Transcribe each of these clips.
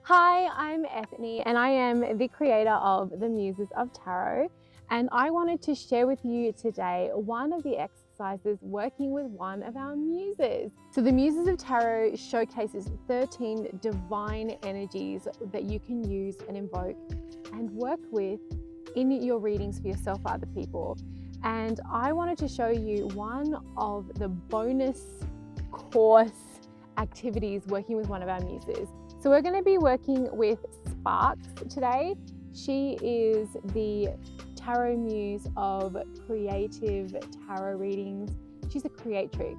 Hi, I'm Ethany and I am the creator of the Muses of Tarot, and I wanted to share with you today one of the exercises working with one of our muses. So the Muses of Tarot showcases 13 divine energies that you can use and invoke and work with in your readings for yourself or other people. And I wanted to show you one of the bonus course activities working with one of our muses. So we're going to be working with Sparx today. She is the tarot muse of creative tarot readings. She's a creatrix.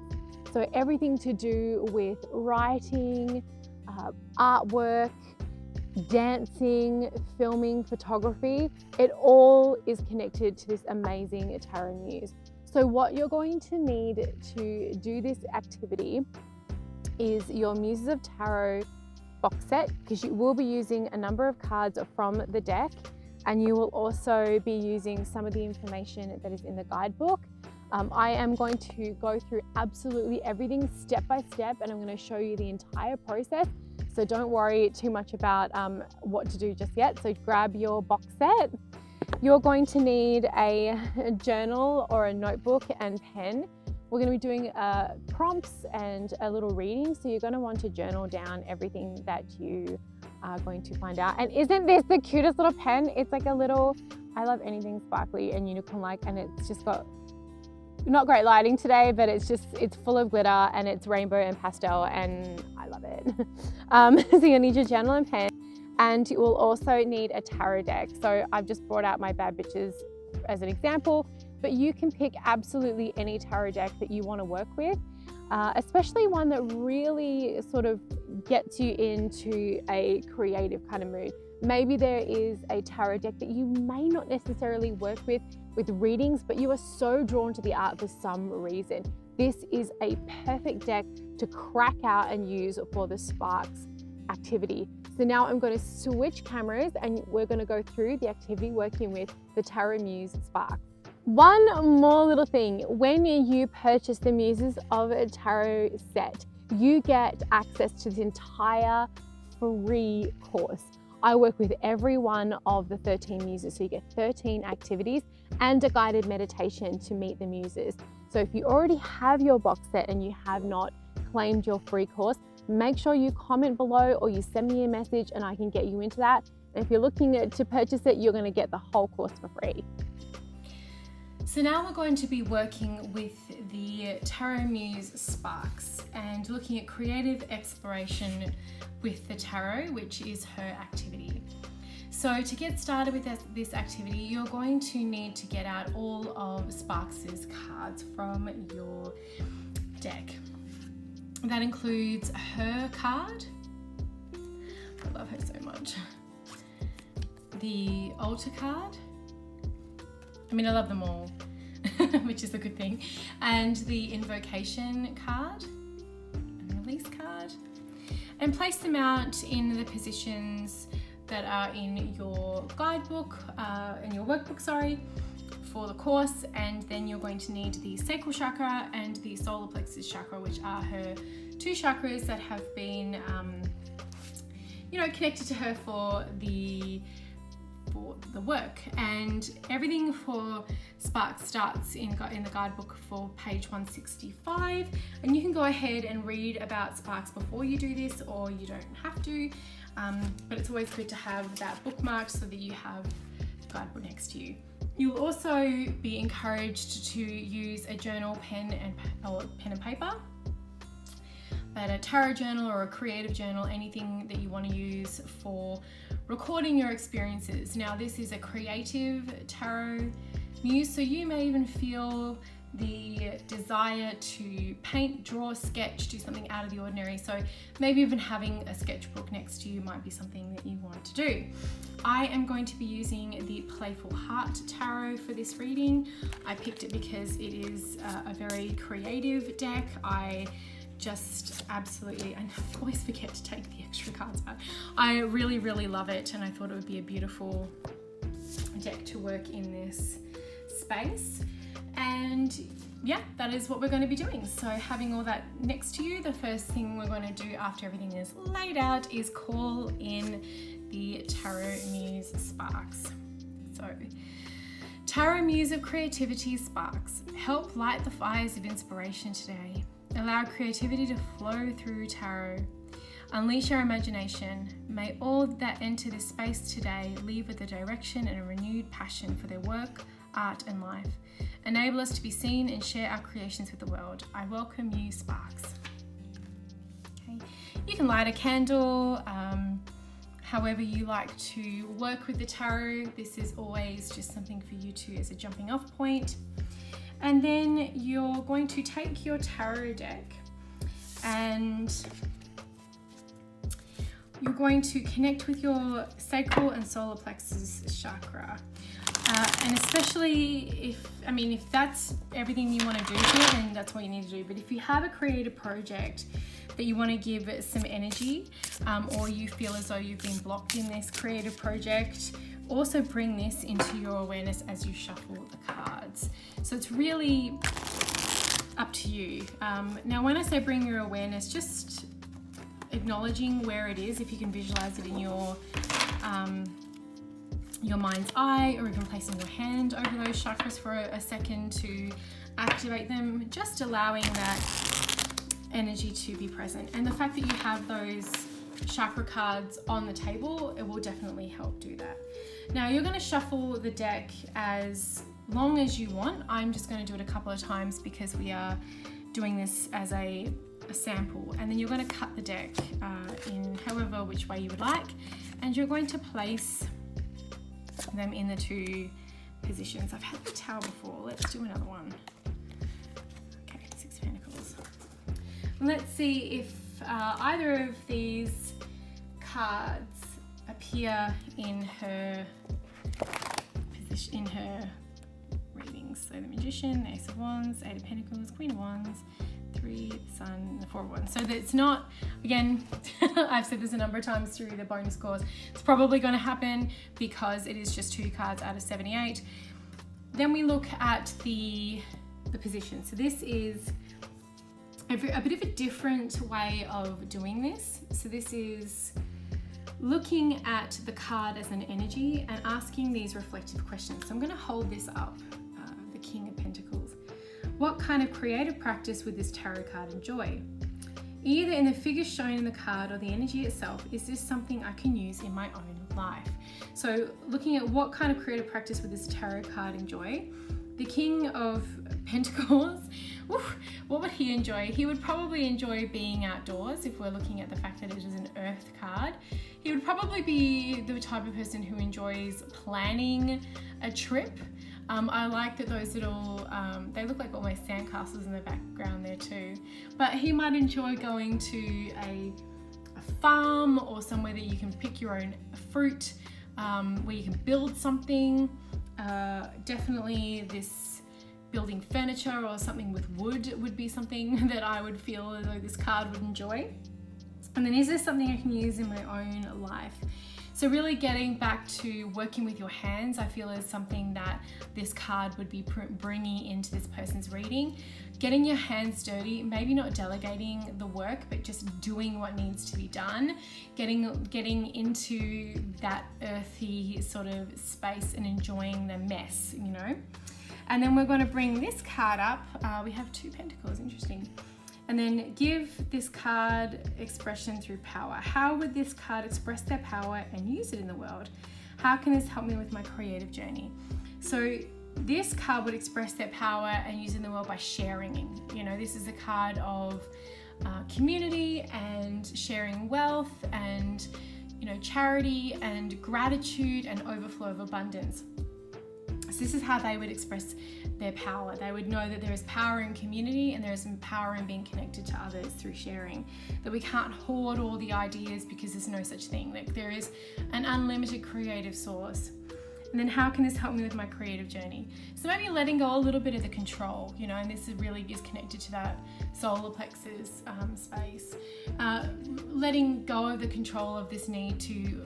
So everything to do with writing, artwork, dancing, filming, photography, it all is connected to this amazing tarot muse. So what you're going to need to do this activity is your Muses of Tarot box set, because you will be using a number of cards from the deck, and you will also be using some of the information that is in the guidebook. I am going to go through absolutely everything step by step, and I'm going to show you the entire process. So don't worry too much about what to do just yet. So grab your box set. You're going to need a journal or a notebook and pen. We're going to be doing prompts and a little reading, so you're going to want to journal down everything that you are going to find out. And isn't this the cutest little pen? It's like a little, I love anything sparkly and unicorn-like, and it's just got not great lighting today, but it's full of glitter and it's rainbow and pastel, and I love it. So you'll need your journal and pen, and you will also need a tarot deck. So I've just brought out my Bad Bitches as an example, but you can pick absolutely any tarot deck that you want to work with, especially one that really sort of gets you into a creative kind of mood. Maybe there is a tarot deck that you may not necessarily work with readings, but you are so drawn to the art for some reason. This is a perfect deck to crack out and use for the Sparx activity. So now I'm going to switch cameras and we're going to go through the activity working with the Tarot Muse Sparx. One more little thing, when you purchase the Muses of Tarot set, you get access to this entire free course. I work with every one of the 13 muses, so you get 13 activities and a guided meditation to meet the muses. So if you already have your box set and you have not claimed your free course, make sure you comment below or you send me a message and I can get you into that. And if you're looking to purchase it, you're going to get the whole course for free. So now we're going to be working with the Tarot Muse Sparx and looking at creative exploration with the tarot, which is her activity. So to get started with this activity, you're going to need to get out all of Sparx's cards from your deck. That includes her card. I love her so much. The altar card. I mean, I love them all, which is a good thing. And the invocation card and release card. And place them out in the positions that are in your guidebook, in your workbook, for the course. And then you're going to need the sacral chakra and the solar plexus chakra, which are her two chakras that have been, connected to her for the work. And everything for Sparx starts in the guidebook for page 165, and you can go ahead and read about Sparx before you do this, or you don't have to, but it's always good to have that bookmarked so that you have the guidebook next to you. You'll also be encouraged to use a journal, pen and paper. But a tarot journal or a creative journal, anything that you want to use for recording your experiences. Now, this is a creative tarot muse, so you may even feel the desire to paint, draw, sketch, do something out of the ordinary. So maybe even having a sketchbook next to you might be something that you want to do. I am going to be using the Playful Heart Tarot for this reading. I picked it because it is a very creative deck. I always forget to take the extra cards out. I really, really love it, and I thought it would be a beautiful deck to work in this space. And yeah, that is what we're going to be doing. So having all that next to you, the first thing we're going to do after everything is laid out is call in the Tarot Muse Sparx. So Tarot Muse of Creativity Sparx, help light the fires of inspiration today. Allow creativity to flow through tarot. Unleash your imagination. May all that enter this space today leave with a direction and a renewed passion for their work, art and life. Enable us to be seen and share our creations with the world. I welcome you, Sparx. Okay. You can light a candle, however you like to work with the tarot. This is always just something for you to as a jumping off point. And then you're going to take your tarot deck and you're going to connect with your sacral and solar plexus chakra. And especially if that's everything you want to do here, then that's what you need to do. But if you have a creative project that you want to give it some energy, or you feel as though you've been blocked in this creative project, also bring this into your awareness as you shuffle the cards. So it's really up to you. Now, when I say bring your awareness, just acknowledging where it is, if you can visualize it in your mind's eye, or even placing your hand over those chakras for a second to activate them, just allowing that energy to be present. And the fact that you have those chakra cards on the table, it will definitely help do that. Now you're going to shuffle the deck as long as you want. I'm just going to do it a couple of times because we are doing this as a sample, and then you're going to cut the deck in however which way you would like, and you're going to place them in the two positions. I've had the tower before, let's do another one. Okay, 6 of Pentacles. Let's see if either of these cards appear in her position, in her readings. So the Magician, the Ace of Wands, 8 of Pentacles, Queen of Wands, 3, the Sun, the 4 of Wands. So that's not, again, I've said this a number of times through the bonus course, it's probably going to happen because it is just 2 cards out of 78. Then we look at the position. So this is a bit of a different way of doing this. So this is looking at the card as an energy and asking these reflective questions. So I'm going to hold this up, the King of Pentacles. What kind of creative practice would this tarot card enjoy? Either in the figures shown in the card or the energy itself, is this something I can use in my own life? So looking at what kind of creative practice would this tarot card enjoy? The King of Pentacles, what would he enjoy? He would probably enjoy being outdoors if we're looking at the fact that it is an earth card. He would probably be the type of person who enjoys planning a trip. I like that those little, they look like almost sandcastles in the background there too. But he might enjoy going to a farm or somewhere that you can pick your own fruit, where you can build something. Definitely this building furniture or something with wood would be something that I would feel as though this card would enjoy. And then is this something I can use in my own life? So really getting back to working with your hands, I feel is something that this card would be bringing into this person's reading. Getting your hands dirty, maybe not delegating the work, but just doing what needs to be done. Getting into that earthy sort of space and enjoying the mess, you know. And then we're going to bring this card up. We have 2 pentacles, interesting. And then give this card expression through power. How would this card express their power and use it in the world? How can this help me with my creative journey? So this card would express their power and use it in the world by sharing. You know, this is a card of community and sharing wealth and, you know, charity and gratitude and overflow of abundance. So this is how they would express their power. They would know that there is power in community and there is some power in being connected to others through sharing. That we can't hoard all the ideas because there's no such thing. Like there is an unlimited creative source. And then how can this help me with my creative journey? So maybe letting go a little bit of the control, you know, and this really is connected to that solar plexus space. Letting go of the control of this need to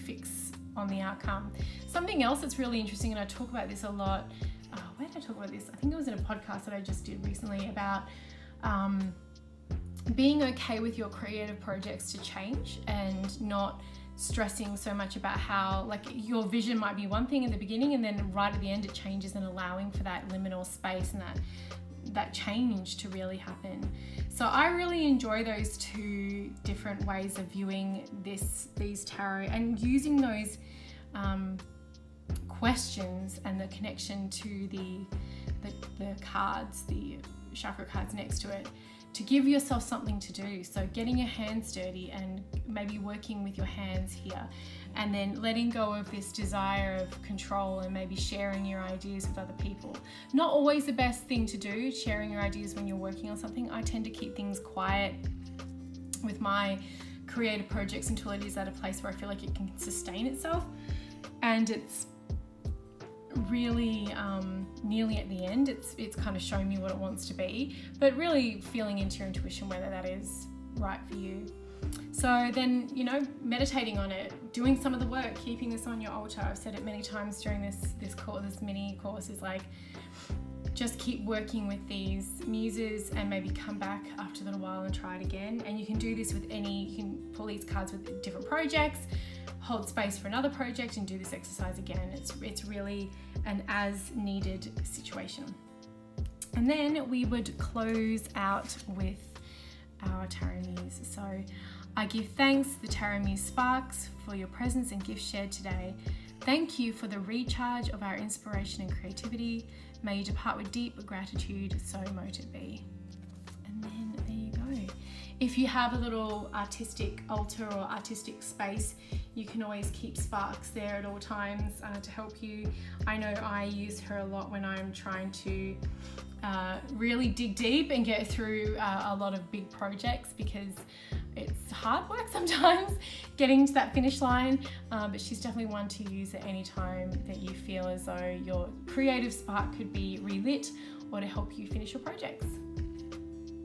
fix on the outcome. Something else that's really interesting, and I talk about this a lot where did I talk about this? I think it was in a podcast that I just did recently about being okay with your creative projects to change and not stressing so much about how, like, your vision might be one thing in the beginning and then right at the end it changes, and allowing for that liminal space and that change to really happen. So I really enjoy those two different ways of viewing these tarot, and using those questions and the connection to the cards, the chakra cards next to it, to give yourself something to do. So getting your hands dirty and maybe working with your hands here, and then letting go of this desire of control and maybe sharing your ideas with other people. Not always the best thing to do, sharing your ideas when you're working on something. I tend to keep things quiet with my creative projects until it is at a place where I feel like it can sustain itself, and it's really nearly at the end, it's kind of showing me what it wants to be, but really feeling into your intuition whether that is right for you. So then, you know, meditating on it, doing some of the work, keeping this on your altar. I've said it many times during this mini course, is like, just keep working with these muses and maybe come back after a little while and try it again. And you can do this with you can pull these cards with different projects, hold space for another project and do this exercise again. It's really an as needed situation. And then we would close out with our Tarot Muse. So I give thanks, the Tarot Muse Sparx, for your presence and gifts shared today. Thank you for the recharge of our inspiration and creativity. May you depart with deep gratitude, so mote it be. And then there you go. If you have a little artistic altar or artistic space, you can always keep Sparx there at all times to help you. I know I use her a lot when I'm trying to really dig deep and get through a lot of big projects, because it's hard work sometimes getting to that finish line, but she's definitely one to use at any time that you feel as though your creative spark could be relit, or to help you finish your projects.